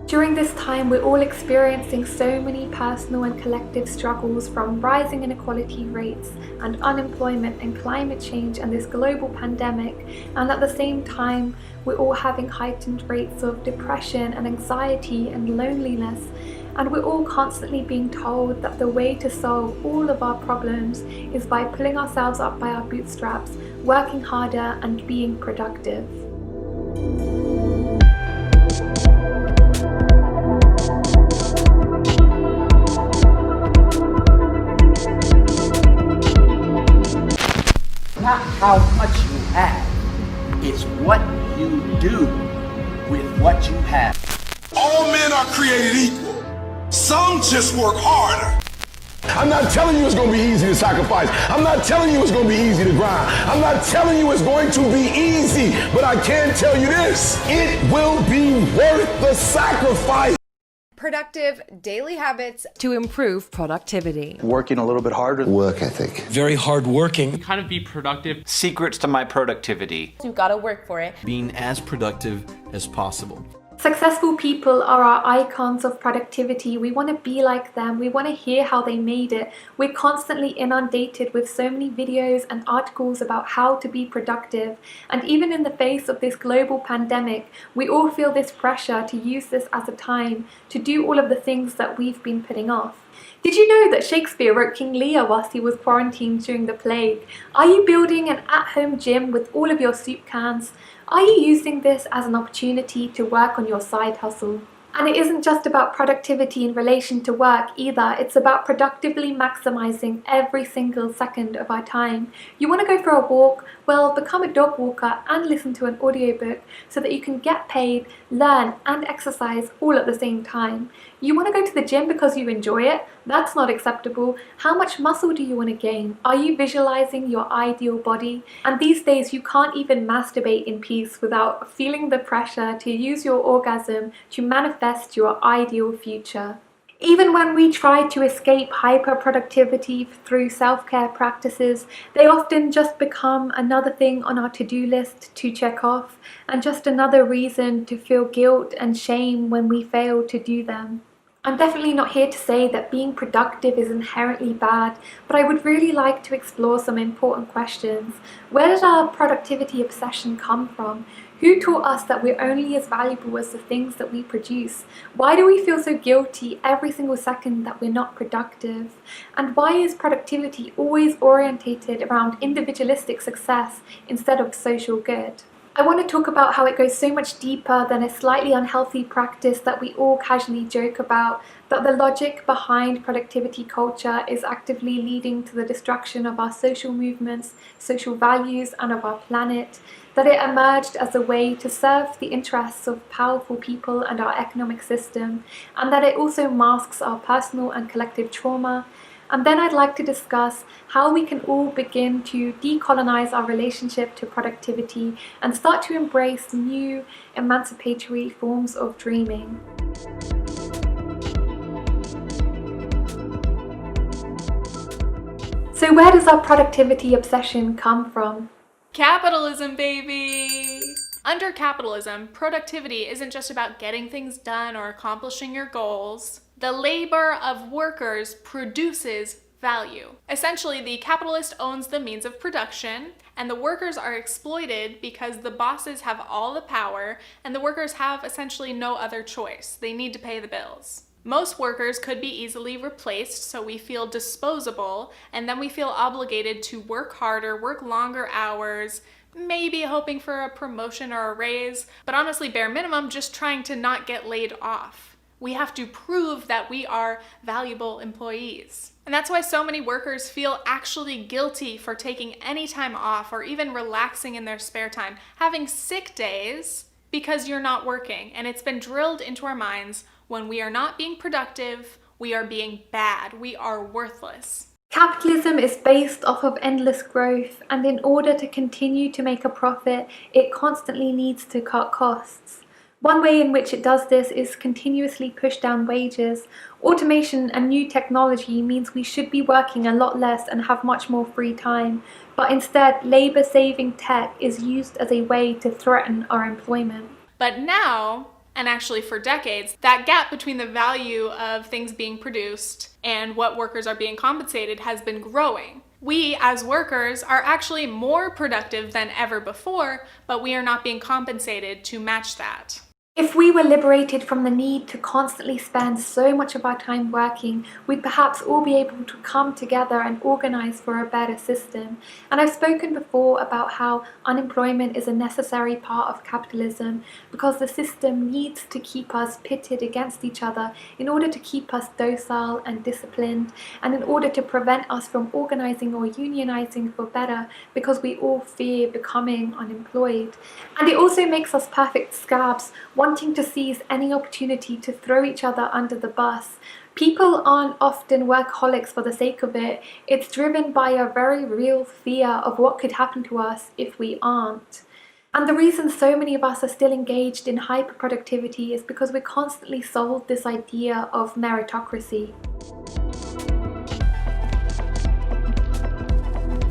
During this time, we're all experiencing so many personal and collective struggles, from rising inequality rates and unemployment and climate change and this global pandemic, and at the same time we're all having heightened rates of depression and anxiety and loneliness, and we're all constantly being told that the way to solve all of our problems is by pulling ourselves up by our bootstraps, working harder and being productive. Not how much you have, it's what you do with what you have. All men are created equal. Some just work harder. I'm not telling you it's going to be easy to sacrifice. I'm not telling you it's going to be easy to grind. I'm not telling you it's going to be easy, but I can tell you this, it will be worth the sacrifice. Productive daily habits to improve productivity. Working a little bit harder. Work ethic. Very hardworking. Kind of be productive. Secrets to my productivity. You gotta work for it. Being as productive as possible. Successful people are our icons of productivity. We want to be like them. We want to hear how they made it. We're constantly inundated with so many videos and articles about how to be productive. And even in the face of this global pandemic, we all feel this pressure to use this as a time to do all of the things that we've been putting off. Did you know that Shakespeare wrote King Lear whilst he was quarantined during the plague? Are you building an at-home gym with all of your soup cans? Are you using this as an opportunity to work on your side hustle? And it isn't just about productivity in relation to work either. It's about productively maximizing every single second of our time. You want to go for a walk? Well, become a dog walker and listen to an audiobook so that you can get paid, learn and exercise all at the same time. You want to go to the gym because you enjoy it? That's not acceptable. How much muscle do you want to gain? Are you visualizing your ideal body? And these days you can't even masturbate in peace without feeling the pressure to use your orgasm to manifest your ideal future. Even when we try to escape hyper-productivity through self-care practices, they often just become another thing on our to-do list to check off, and just another reason to feel guilt and shame when we fail to do them. I'm definitely not here to say that being productive is inherently bad, but I would really like to explore some important questions. Where did our productivity obsession come from? Who taught us that we're only as valuable as the things that we produce? Why do we feel so guilty every single second that we're not productive? And why is productivity always orientated around individualistic success instead of social good? I want to talk about how it goes so much deeper than a slightly unhealthy practice that we all casually joke about, that the logic behind productivity culture is actively leading to the destruction of our social movements, social values, and of our planet, that it emerged as a way to serve the interests of powerful people and our economic system, and that it also masks our personal and collective trauma. And then I'd like to discuss how we can all begin to decolonize our relationship to productivity and start to embrace new emancipatory forms of dreaming. So where does our productivity obsession come from? Capitalism, baby! Under capitalism, productivity isn't just about getting things done or accomplishing your goals. The labor of workers produces value. Essentially, the capitalist owns the means of production, and the workers are exploited because the bosses have all the power, and the workers have essentially no other choice. They need to pay the bills. Most workers could be easily replaced, so we feel disposable, and then we feel obligated to work harder, work longer hours, maybe hoping for a promotion or a raise, but honestly, bare minimum, just trying to not get laid off. We have to prove that we are valuable employees. And that's why so many workers feel actually guilty for taking any time off or even relaxing in their spare time, having sick days because you're not working. And it's been drilled into our minds, when we are not being productive, we are being bad, we are worthless. Capitalism is based off of endless growth, and in order to continue to make a profit, it constantly needs to cut costs. One way in which it does this is continuously push down wages. Automation and new technology means we should be working a lot less and have much more free time, but instead labor-saving tech is used as a way to threaten our employment. But now, And actually for decades, that gap between the value of things being produced and what workers are being compensated has been growing. We as workers are actually more productive than ever before, but we are not being compensated to match that. If we were liberated from the need to constantly spend so much of our time working, we'd perhaps all be able to come together and organise for a better system. And I've spoken before about how unemployment is a necessary part of capitalism because the system needs to keep us pitted against each other in order to keep us docile and disciplined, and in order to prevent us from organising or unionising for better because we all fear becoming unemployed. And it also makes us perfect scabs, wanting to seize any opportunity to throw each other under the bus. People aren't often workaholics for the sake of it. It's driven by a very real fear of what could happen to us if we aren't. And the reason so many of us are still engaged in hyperproductivity is because we're constantly sold this idea of meritocracy.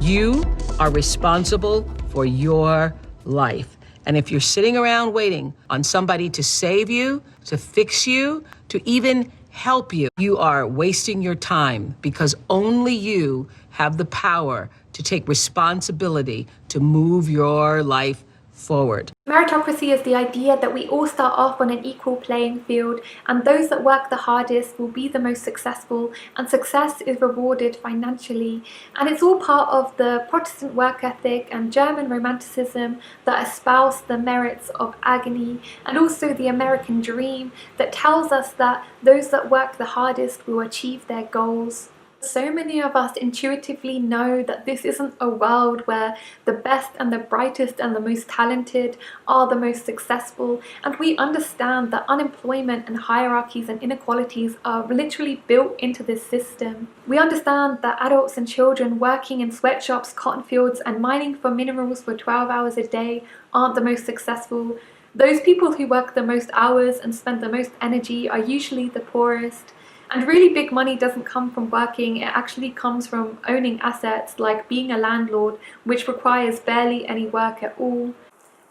You are responsible for your life. And if you're sitting around waiting on somebody to save you, to fix you, to even help you, you are wasting your time because only you have the power to take responsibility to move your life forward. Meritocracy is the idea that we all start off on an equal playing field, and those that work the hardest will be the most successful, and success is rewarded financially. And it's all part of the Protestant work ethic and German Romanticism that espouse the merits of agony, and also the American dream that tells us that those that work the hardest will achieve their goals. So many of us intuitively know that this isn't a world where the best and the brightest and the most talented are the most successful, and we understand that unemployment and hierarchies and inequalities are literally built into this system. We understand that adults and children working in sweatshops, cotton fields and mining for minerals for 12 hours a day aren't the most successful. Those people who work the most hours and spend the most energy are usually the poorest. And really big money doesn't come from working, it actually comes from owning assets like being a landlord, which requires barely any work at all.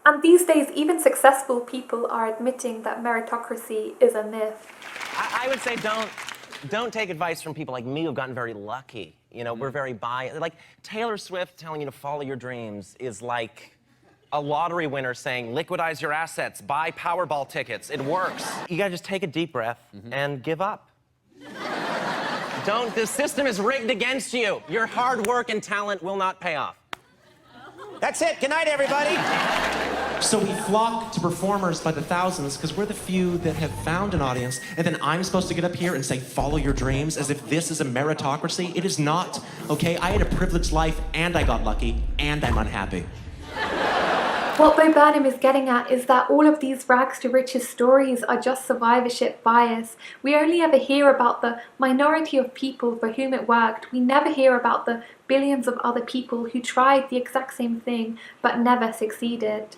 And these days, even successful people are admitting that meritocracy is a myth. I would say don't take advice from people like me who've gotten very lucky. You know, we're very like Taylor Swift telling you to follow your dreams is like a lottery winner saying, liquidize your assets, buy Powerball tickets. It works. You gotta just take a deep breath and give up. The system is rigged against you. Your hard work and talent will not pay off. That's it. Good night, everybody. So we flock to performers by the thousands because we're the few that have found an audience, and then I'm supposed to get up here and say, follow your dreams, as if this is a meritocracy. It is not, okay? I had a privileged life, and I got lucky, and I'm unhappy. What Bo Burnham is getting at is that all of these rags to riches stories are just survivorship bias. We only ever hear about the minority of people for whom it worked. We never hear about the billions of other people who tried the exact same thing but never succeeded.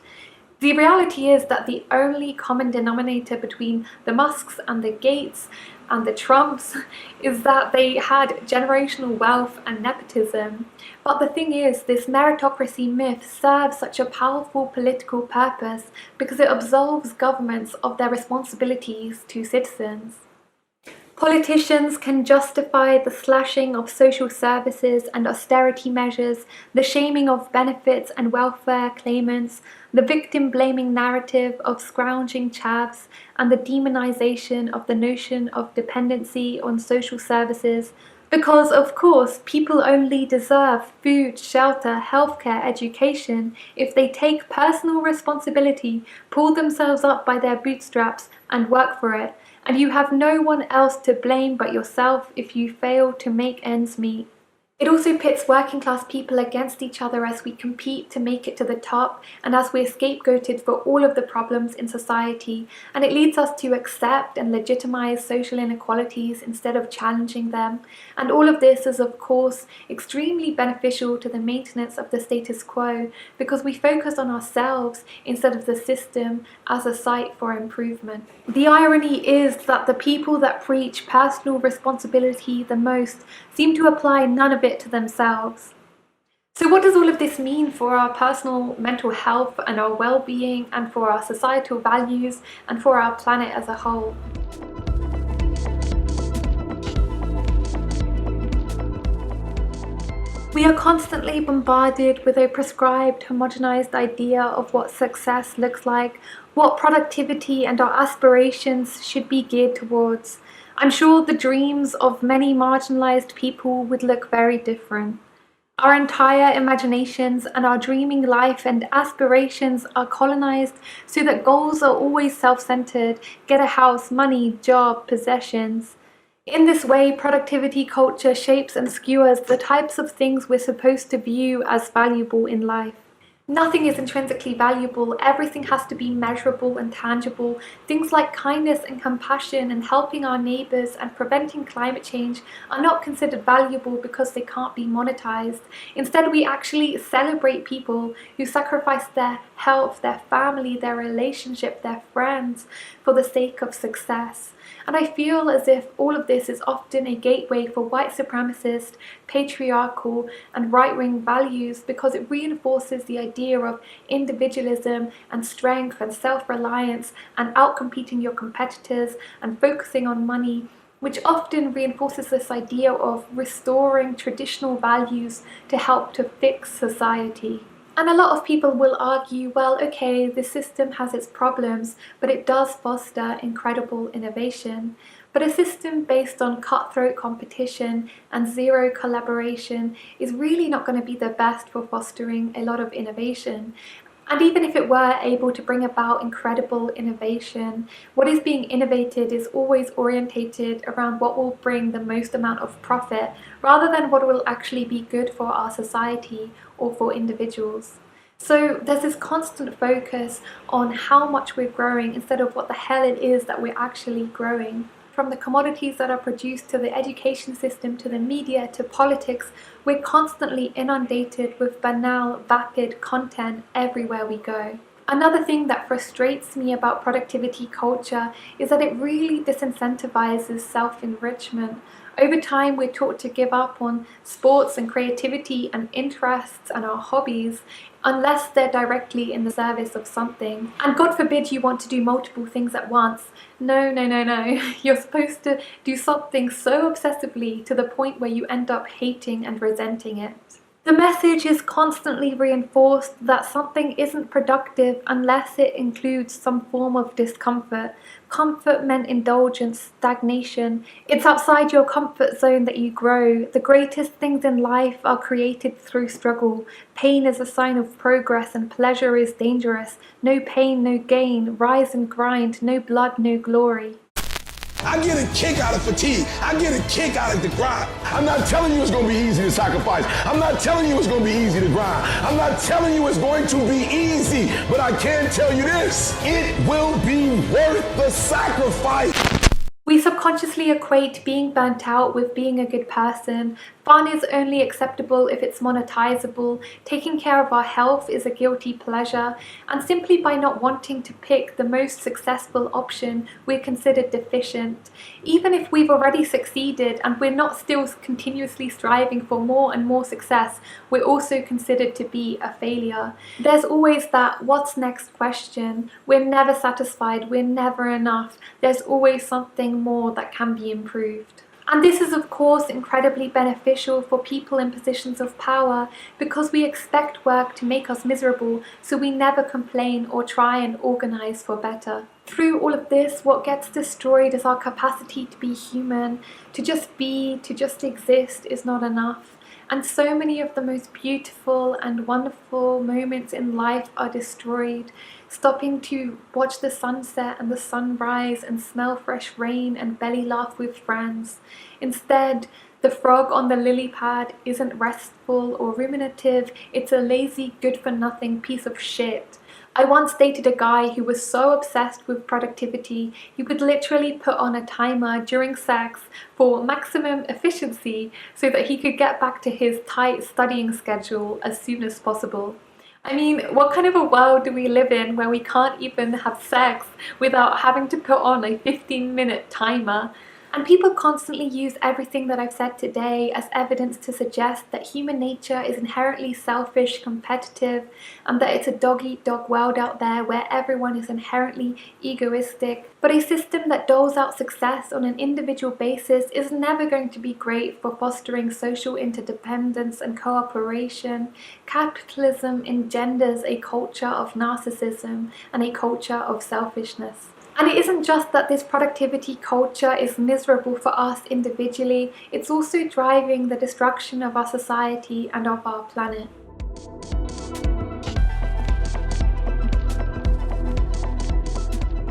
The reality is that the only common denominator between the Musks and the Gates and the Trumps is that they had generational wealth and nepotism. But the thing is, this meritocracy myth serves such a powerful political purpose because it absolves governments of their responsibilities to citizens. Politicians can justify the slashing of social services and austerity measures, the shaming of benefits and welfare claimants, the victim-blaming narrative of scrounging chavs, and the demonization of the notion of dependency on social services, because, of course, people only deserve food, shelter, healthcare, education if they take personal responsibility, pull themselves up by their bootstraps, and work for it. And you have no one else to blame but yourself if you fail to make ends meet. It also pits working class people against each other as we compete to make it to the top and as we're scapegoated for all of the problems in society, and it leads us to accept and legitimize social inequalities instead of challenging them. And all of this is of course extremely beneficial to the maintenance of the status quo because we focus on ourselves instead of the system as a site for improvement. The irony is that the people that preach personal responsibility the most seem to apply none of it to themselves. So what does all of this mean for our personal mental health and our well-being, and for our societal values, and for our planet as a whole? We are constantly bombarded with a prescribed, homogenized idea of what success looks like, what productivity and our aspirations should be geared towards. I'm sure the dreams of many marginalized people would look very different. Our entire imaginations and our dreaming life and aspirations are colonized so that goals are always self-centered: get a house, money, job, possessions. In this way, productivity culture shapes and skewers the types of things we're supposed to view as valuable in life. Nothing is intrinsically valuable. Everything has to be measurable and tangible. Things like kindness and compassion and helping our neighbors and preventing climate change are not considered valuable because they can't be monetized. Instead, we actually celebrate people who sacrifice their health, their family, their relationship, their friends for the sake of success. And I feel as if all of this is often a gateway for white supremacist, patriarchal, and right-wing values, because it reinforces the idea of individualism and strength and self-reliance and outcompeting your competitors and focusing on money, which often reinforces this idea of restoring traditional values to help to fix society. And a lot of people will argue, well, okay, this system has its problems, but it does foster incredible innovation. But a system based on cutthroat competition and zero collaboration is really not going to be the best for fostering a lot of innovation. And even if it were able to bring about incredible innovation, what is being innovated is always orientated around what will bring the most amount of profit, rather than what will actually be good for our society or for individuals. So there's this constant focus on how much we're growing instead of what the hell it is that we're actually growing. From the commodities that are produced to the education system to the media to politics, we're constantly inundated with banal, vapid content everywhere we go. Another thing that frustrates me about productivity culture is that it really disincentivizes self-enrichment. Over time, we're taught to give up on sports and creativity and interests and our hobbies unless they're directly in the service of something. And God forbid you want to do multiple things at once. No, no, no, no. You're supposed to do something so obsessively to the point where you end up hating and resenting it. The message is constantly reinforced that something isn't productive unless it includes some form of discomfort. Comfort meant indulgence, stagnation. It's outside your comfort zone that you grow. The greatest things in life are created through struggle. Pain is a sign of progress and pleasure is dangerous. No pain, no gain. Rise and grind. No blood, no glory. I get a kick out of fatigue. I get a kick out of the grind. I'm not telling you it's going to be easy to sacrifice. I'm not telling you it's going to be easy to grind. I'm not telling you it's going to be easy. But I can tell you this: it will be worth the sacrifice. We subconsciously equate being burnt out with being a good person. Fun is only acceptable if it's monetizable. Taking care of our health is a guilty pleasure. And simply by not wanting to pick the most successful option, we're considered deficient. Even if we've already succeeded and we're not still continuously striving for more and more success, we're also considered to be a failure. There's always that what's next question. We're never satisfied. We're never enough. There's always something more that can be improved. And this is of course incredibly beneficial for people in positions of power, because we expect work to make us miserable, so we never complain or try and organize for better. Through all of this, what gets destroyed is our capacity to be human. To just be, to just exist is not enough. And so many of the most beautiful and wonderful moments in life are destroyed. Stopping to watch the sunset and the sunrise and smell fresh rain and belly laugh with friends. Instead, the frog on the lily pad isn't restful or ruminative, it's a lazy, good-for-nothing piece of shit. I once dated a guy who was so obsessed with productivity, he would literally put on a timer during sex for maximum efficiency so that he could get back to his tight studying schedule as soon as possible. I mean, what kind of a world do we live in where we can't even have sex without having to put on a 15-minute timer? And people constantly use everything that I've said today as evidence to suggest that human nature is inherently selfish, competitive, and that it's a dog-eat-dog world out there where everyone is inherently egoistic. But a system that doles out success on an individual basis is never going to be great for fostering social interdependence and cooperation. Capitalism engenders a culture of narcissism and a culture of selfishness. And it isn't just that this productivity culture is miserable for us individually, it's also driving the destruction of our society and of our planet.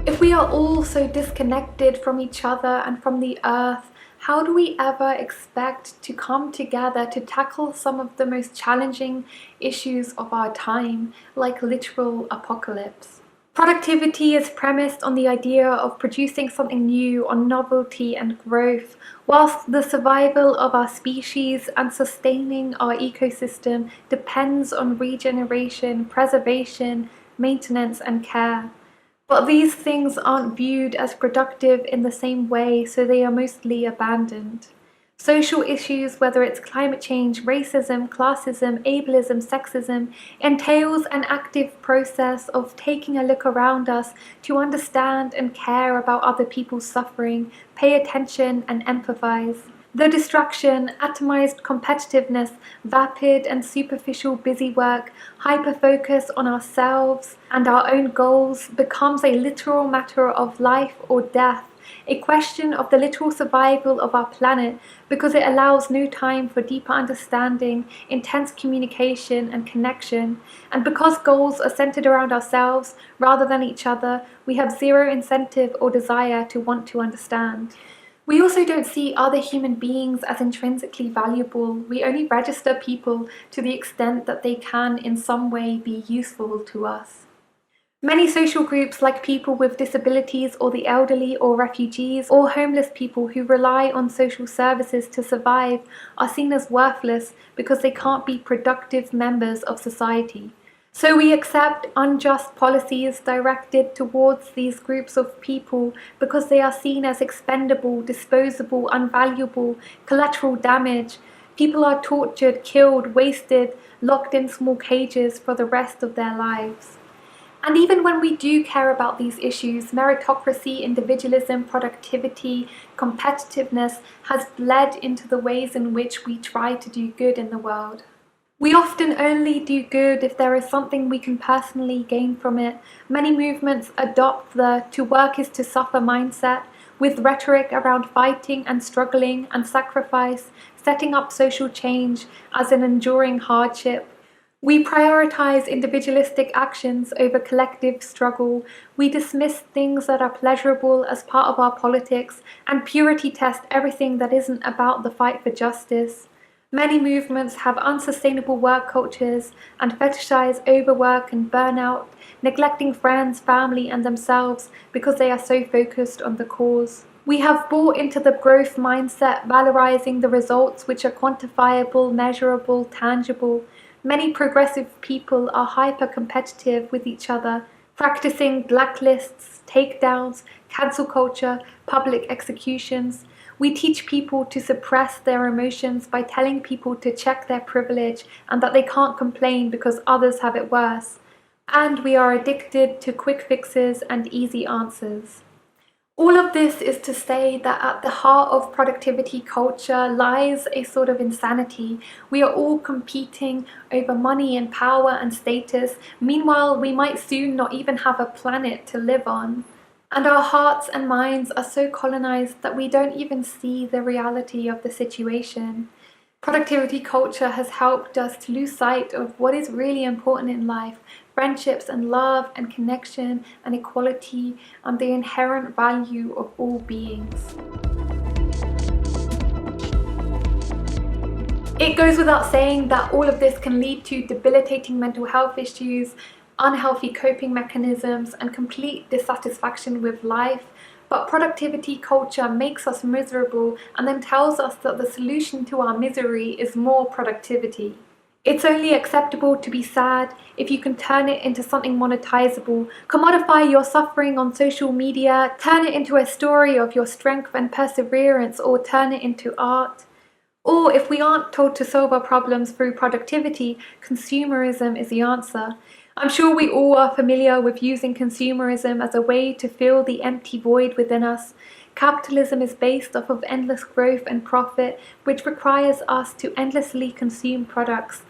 If we are all so disconnected from each other and from the earth, how do we ever expect to come together to tackle some of the most challenging issues of our time, like literal apocalypse? Productivity is premised on the idea of producing something new, on novelty and growth, whilst the survival of our species and sustaining our ecosystem depends on regeneration, preservation, maintenance and care. But these things aren't viewed as productive in the same way, so they are mostly abandoned. Social issues, whether it's climate change, racism, classism, ableism, sexism, entails an active process of taking a look around us to understand and care about other people's suffering, pay attention and empathize. The distraction, atomized competitiveness, vapid and superficial busy work, hyper-focus on ourselves and our own goals becomes a literal matter of life or death, a question of the literal survival of our planet, because it allows no time for deeper understanding, intense communication and connection. And because goals are centered around ourselves rather than each other, we have zero incentive or desire to want to understand. We also don't see other human beings as intrinsically valuable. We only register people to the extent that they can in some way be useful to us. Many social groups, like people with disabilities or the elderly or refugees or homeless people who rely on social services to survive, are seen as worthless because they can't be productive members of society. So we accept unjust policies directed towards these groups of people because they are seen as expendable, disposable, unvaluable, collateral damage. People are tortured, killed, wasted, locked in small cages for the rest of their lives. And even when we do care about these issues, meritocracy, individualism, productivity, competitiveness has bled into the ways in which we try to do good in the world. We often only do good if there is something we can personally gain from it. Many movements adopt the "to work is to suffer" mindset, with rhetoric around fighting and struggling and sacrifice, setting up social change as an enduring hardship. We prioritize individualistic actions over collective struggle. We dismiss things that are pleasurable as part of our politics and purity test everything that isn't about the fight for justice. Many movements have unsustainable work cultures and fetishize overwork and burnout, neglecting friends, family, and themselves because they are so focused on the cause. We have bought into the growth mindset, valorizing the results which are quantifiable, measurable, tangible. Many progressive people are hyper-competitive with each other, practicing blacklists, takedowns, cancel culture, public executions. We teach people to suppress their emotions by telling people to check their privilege and that they can't complain because others have it worse. And we are addicted to quick fixes and easy answers. All of this is to say that at the heart of productivity culture lies a sort of insanity. We are all competing over money and power and status. Meanwhile, we might soon not even have a planet to live on. And our hearts and minds are so colonized that we don't even see the reality of the situation. Productivity culture has helped us to lose sight of what is really important in life: friendships and love and connection and equality and the inherent value of all beings. It goes without saying that all of this can lead to debilitating mental health issues, unhealthy coping mechanisms, and complete dissatisfaction with life. But productivity culture makes us miserable and then tells us that the solution to our misery is more productivity. It's only acceptable to be sad if you can turn it into something monetizable. Commodify your suffering on social media, turn it into a story of your strength and perseverance, or turn it into art. Or if we aren't told to solve our problems through productivity, consumerism is the answer. I'm sure we all are familiar with using consumerism as a way to fill the empty void within us. Capitalism is based off of endless growth and profit, which requires us to endlessly consume products.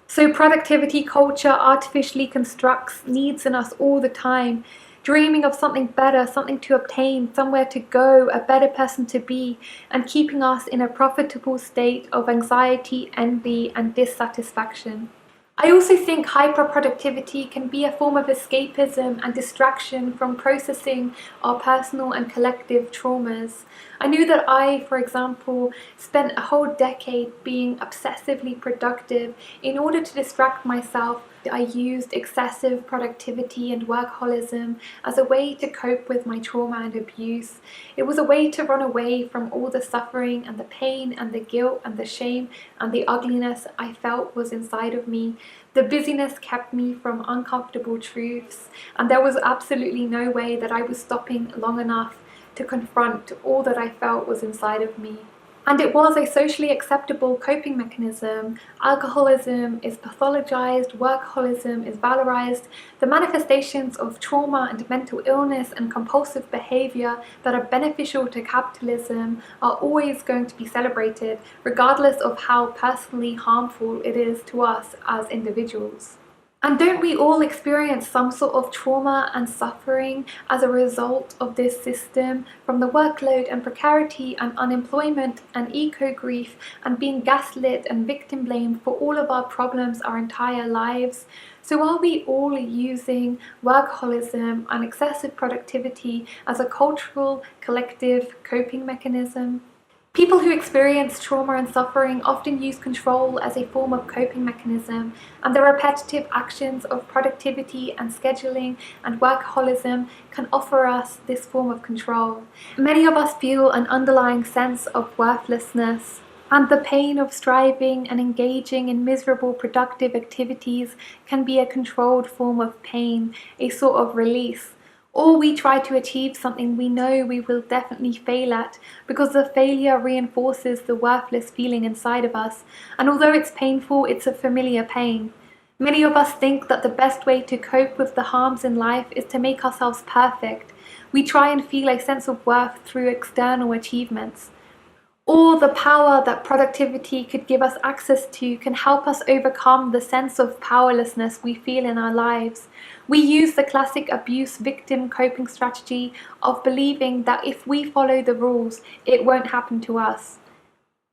So productivity culture artificially constructs needs in us all the time, dreaming of something better, something to obtain, somewhere to go, a better person to be, and keeping us in a profitable state of anxiety, envy, and dissatisfaction. I also think hyperproductivity can be a form of escapism and distraction from processing our personal and collective traumas. I knew that I, for example, spent a whole decade being obsessively productive. In order to distract myself, I used excessive productivity and workaholism as a way to cope with my trauma and abuse. It was a way to run away from all the suffering and the pain and the guilt and the shame and the ugliness I felt was inside of me. The busyness kept me from uncomfortable truths, and there was absolutely no way that I was stopping long enough to confront all that I felt was inside of me. And it was a socially acceptable coping mechanism. Alcoholism is pathologized, workaholism is valorized. The manifestations of trauma and mental illness and compulsive behavior that are beneficial to capitalism are always going to be celebrated, regardless of how personally harmful it is to us as individuals. And don't we all experience some sort of trauma and suffering as a result of this system, from the workload and precarity and unemployment and eco-grief and being gaslit and victim blamed for all of our problems our entire lives? So are we all using workaholism and excessive productivity as a cultural, collective coping mechanism? People who experience trauma and suffering often use control as a form of coping mechanism, and the repetitive actions of productivity and scheduling and workaholism can offer us this form of control. Many of us feel an underlying sense of worthlessness, and the pain of striving and engaging in miserable productive activities can be a controlled form of pain, a sort of release. Or we try to achieve something we know we will definitely fail at, because the failure reinforces the worthless feeling inside of us, and although it's painful, it's a familiar pain. Many of us think that the best way to cope with the harms in life is to make ourselves perfect. We try and feel a sense of worth through external achievements. Or the power that productivity could give us access to can help us overcome the sense of powerlessness we feel in our lives. We use the classic abuse victim coping strategy of believing that if we follow the rules, it won't happen to us.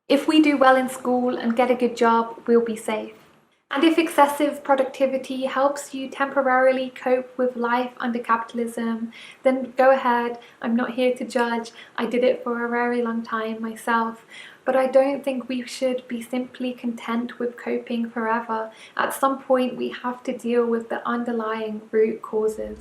If we do well in school and get a good job, we'll be safe. And if excessive productivity helps you temporarily cope with life under capitalism, then go ahead. I'm not here to judge. I did it for a very long time myself. But I don't think we should be simply content with coping forever. At some point, we have to deal with the underlying root causes.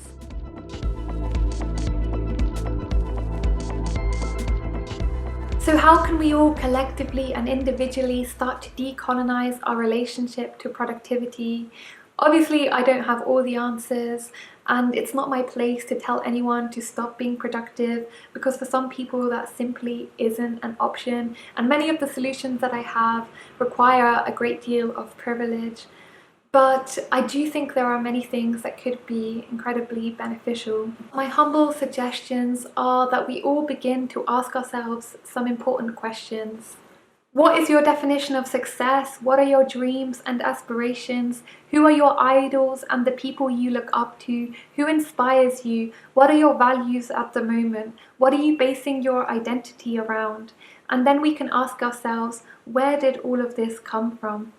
So how can we all collectively and individually start to decolonize our relationship to productivity? Obviously, I don't have all the answers, and it's not my place to tell anyone to stop being productive, because for some people that simply isn't an option, and many of the solutions that I have require a great deal of privilege. But I do think there are many things that could be incredibly beneficial. My humble suggestions are that we all begin to ask ourselves some important questions. What is your definition of success? What are your dreams and aspirations? Who are your idols and the people you look up to? Who inspires you? What are your values at the moment? What are you basing your identity around? And then we can ask ourselves, where did all of this come from?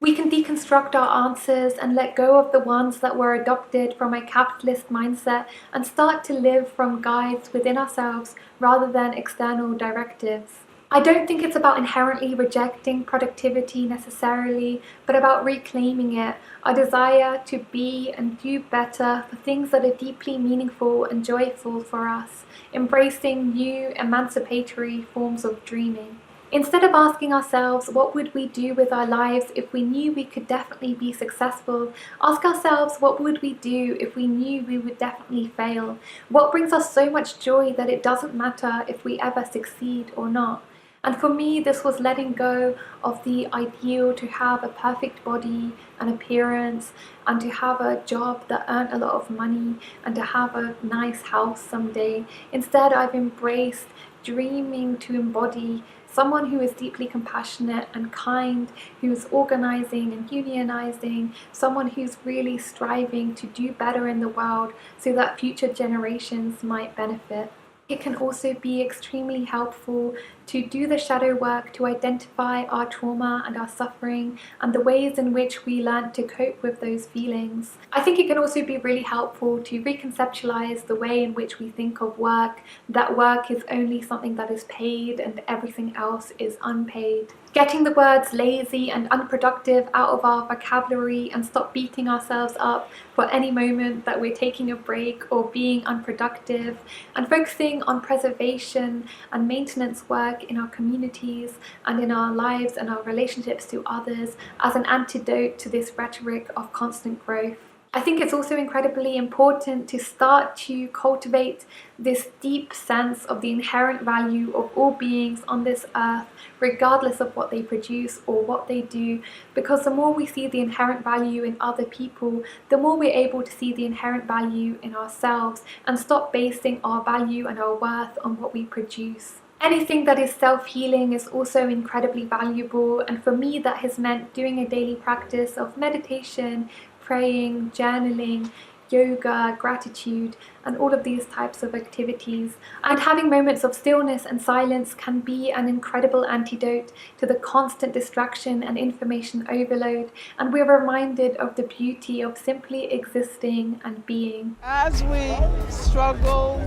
We can deconstruct our answers and let go of the ones that were adopted from a capitalist mindset and start to live from guides within ourselves rather than external directives. I don't think it's about inherently rejecting productivity necessarily, but about reclaiming it, our desire to be and do better for things that are deeply meaningful and joyful for us, embracing new emancipatory forms of dreaming. Instead of asking ourselves what would we do with our lives if we knew we could definitely be successful, ask ourselves what would we do if we knew we would definitely fail? What brings us so much joy that it doesn't matter if we ever succeed or not? And for me, this was letting go of the ideal to have a perfect body and appearance and to have a job that earned a lot of money and to have a nice house someday. Instead, I've embraced dreaming to embody someone who is deeply compassionate and kind, who's organizing and unionizing, someone who's really striving to do better in the world so that future generations might benefit. It can also be extremely helpful to do the shadow work to identify our trauma and our suffering and the ways in which we learn to cope with those feelings. I think it can also be really helpful to reconceptualize the way in which we think of work, that work is only something that is paid and everything else is unpaid. Getting the words lazy and unproductive out of our vocabulary and stop beating ourselves up for any moment that we're taking a break or being unproductive, and focusing on preservation and maintenance work in our communities and in our lives and our relationships to others as an antidote to this rhetoric of constant growth. I think it's also incredibly important to start to cultivate this deep sense of the inherent value of all beings on this earth, regardless of what they produce or what they do, because the more we see the inherent value in other people, the more we're able to see the inherent value in ourselves and stop basing our value and our worth on what we produce. Anything that is self-healing is also incredibly valuable, and for me that has meant doing a daily practice of meditation, praying, journaling, yoga, gratitude, and all of these types of activities. And having moments of stillness and silence can be an incredible antidote to the constant distraction and information overload, and we're reminded of the beauty of simply existing and being. As we struggle,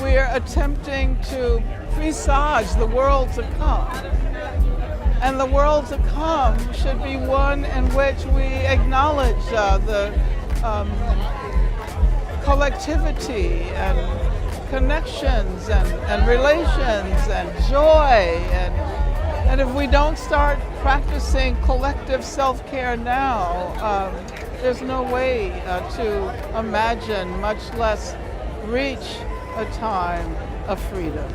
we're attempting to presage the world to come. And the world to come should be one in which we acknowledge the collectivity and connections and relations and joy. And if we don't start practicing collective self-care now, there's no way to imagine, much less reach a time of freedom.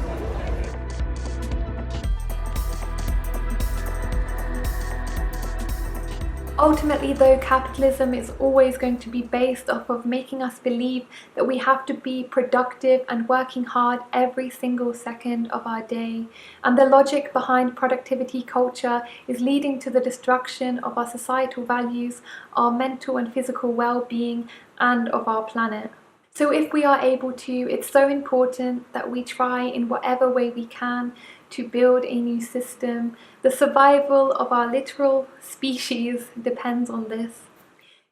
Ultimately though, capitalism is always going to be based off of making us believe that we have to be productive and working hard every single second of our day. And the logic behind productivity culture is leading to the destruction of our societal values, our mental and physical well-being, and of our planet. So if we are able to, it's so important that we try in whatever way we can to build a new system. The survival of our literal species depends on this.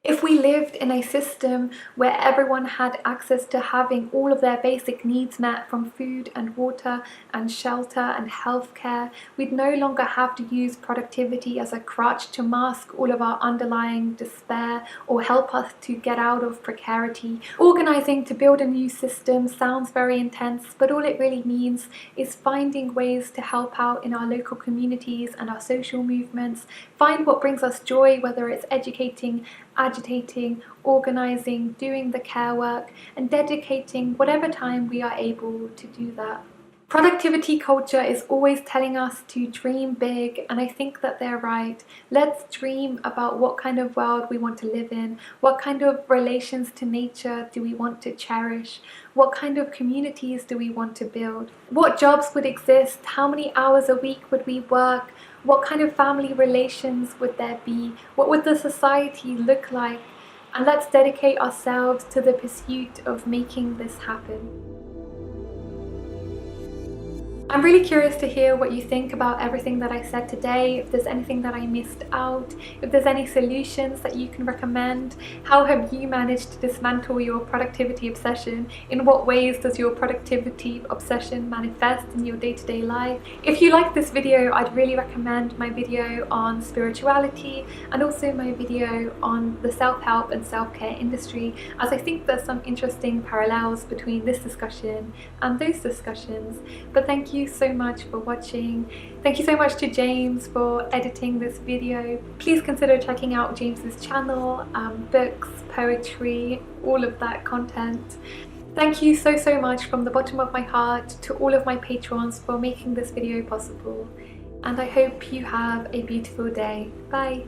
If we lived in a system where everyone had access to having all of their basic needs met, from food and water and shelter and healthcare, we'd no longer have to use productivity as a crutch to mask all of our underlying despair or help us to get out of precarity. Organizing to build a new system sounds very intense, but all it really means is finding ways to help out in our local communities and our social movements, find what brings us joy, whether it's educating, agitating, organising, doing the care work, and dedicating whatever time we are able to do that. Productivity culture is always telling us to dream big, and I think that they're right. Let's dream about what kind of world we want to live in, what kind of relations to nature do we want to cherish, what kind of communities do we want to build, what jobs would exist, how many hours a week would we work, what kind of family relations would there be, what would the society look like, and let's dedicate ourselves to the pursuit of making this happen. I'm really curious to hear what you think about everything that I said today, if there's anything that I missed out, if there's any solutions that you can recommend. How have you managed to dismantle your productivity obsession? In what ways does your productivity obsession manifest in your day-to-day life? If you like this video, I'd really recommend my video on spirituality and also my video on the self-help and self-care industry, as I think there's some interesting parallels between this discussion and those discussions. But thank you you so much for watching. Thank you so much to James for editing this video. Please consider checking out James's channel, books, poetry, all of that content. Thank you so much from the bottom of my heart to all of my patrons for making this video possible. And I hope you have a beautiful day. Bye.